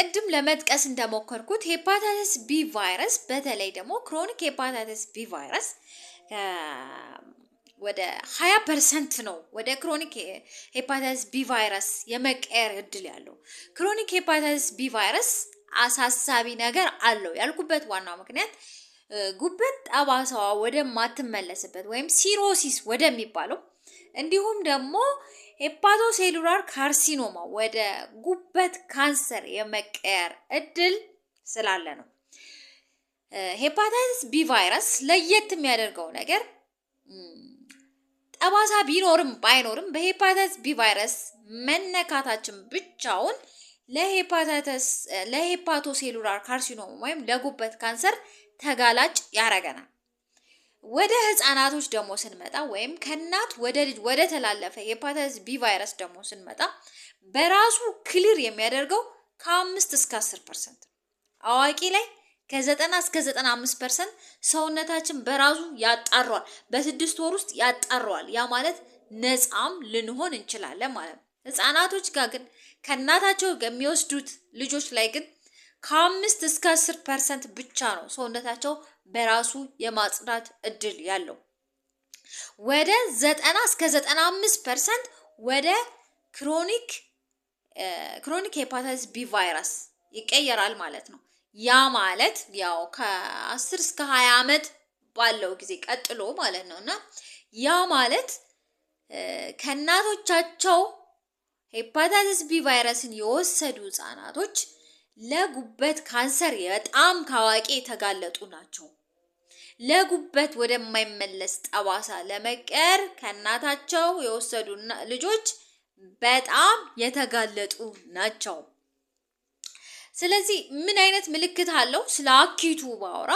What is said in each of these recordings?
ቅድም ለመጥቀስ እንደሞከርኩት ሄፓታይተስ ቢ ቫይረስ በተለይ ደግሞ ክሮኒክ ሄፓታይተስ ቢ ቫይረስ ወደ 20% ነው ወደ ክሮኒክ ሄፓታይተስ ቢ ቫይረስ የመቀየር እድል ያለው። ክሮኒክ ሄፓታይተስ ቢ ቫይረስ አሳሳቢ ነገር አለው ያልኩበት ዋናው ምክንያት ጉበት ጠባሳዋ ወደማትመለስበት ወይም ሲሮሲስ ወደሚባለው እንዲሁም ደግሞ ሄፓቶሴሉላር ካርሲኖማ ወደ ጉበት ካንሰር የመቀየር እድል ስላለ ነው። ሄፓታይተስ ቢ ቫይረስ ለየት የሚያደርገው ነገር ጠባሳ ቢኖርም ባይኖርም በሄፓታይተስ ቢ ቫይረስ መነካታችን ብቻውን ለሄፓቶሴሉላር ካርሲኖማ ወይም ለጉበት ካንሰር ተጋላጭ ያረጋናል። ወደ ህፃናቶች ደግሞ ስንመጣ ወይም ከናት ወደ ልጅ ወደ ተላለፈ ሄፓታይተስ ቢ ቫይረስ ደግሞ ስንመጣ በራሱ ክሊር የሚያደርገው ከ5 እስከ 10%፣ አዋቂ ላይ ከ90 እስከ 95% ሰውነታችን በራሱ ያጣራዋል። በ6 ወር ውስጥ ያጣራዋል። ያ ማለት ነፃም ልንሆን እንችላለን ማለት ነው። ህፃናቶች ጋር ግን ከናታቸው የሚወስዱት ልጆች ላይ ግን ከ5 እስከ 10% ብቻ ነው ሰውነታቸው በራሱ የማጽዳት እድል ያለው። ወደ 90 እስከ 95% ወደ ክሮኒክ ሄፓታይተስ ቢ ቫይረስ ይቀየራል ማለት ነው። ያ ማለት ያው ከ10 እስከ 20 ዓመት ባለው ጊዜ ቀጥሎ ማለት ነውና ያ ማለት ከናቶቻቸው ሄፓታይተስ ቢ ቫይረስን የወሰዱ ህፃናቶች ለጉበት ካንሰር በጣም ካዋቂ የተጋለጡ ናቸው። ለጉበት ወደማይመለስ ጠባሳ ለመቀየር ከናታቸው የወሰዱ ልጆች በጣም የተጋለጡ ናቸው። ስለዚህ ምን አይነት ምልክት አለው? ስለ አኪዩቱ ባወራ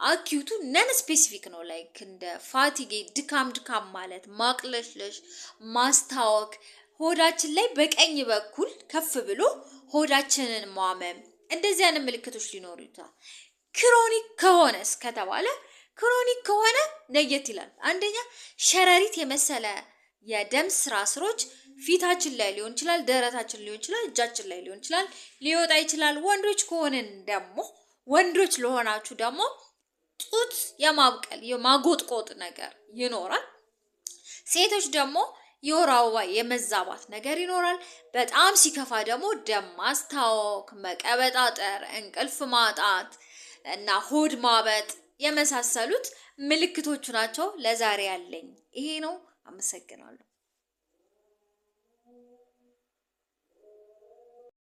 አኪዩቱ ነን ስፔሲፊክ ነው። ላይክ እንደ ፋቲግ ድካም ማለት፣ ማቅለሽለሽ፣ ማስታወክ፣ ሆዳችን ላይ በቀኝ በኩል ከፍ ብሎ ሆዳችንን ማመም፣ እንደዚህ አይነት ምልክቶች ሊኖሩ ይችላል። ክሮኒክ ከሆነስ ከተባለ ክሮኒክ ከሆነ ለየት ይላል። አንደኛ ሸረሪት የመሰለ የደም ስሮች ፊታችን ላይ ሊሆን ይችላል፣ ደረታችን ሊሆን ይችላል፣ እጃችን ላይ ሊሆን ይችላል ሊወጣ ይችላል። ወንዶች ለሆናችሁ ደግሞ ጡት የማብቀል የማጎጥቆጥ ነገር ይኖራል። ሴቶች ደግሞ የወር አበባ የመዛባት ነገር ይኖራል። በጣም ሲከፋ ደግሞ ደም ማስታወክ፣ መቀበጣጠር፣ እንቅልፍ ማጣት እና ሆድ ማበጥ የመሳሰሉት ምልክቶቹ ናቸው። ለዛሬ ያለኝ ይሄ ነው። አመሰግናለሁ።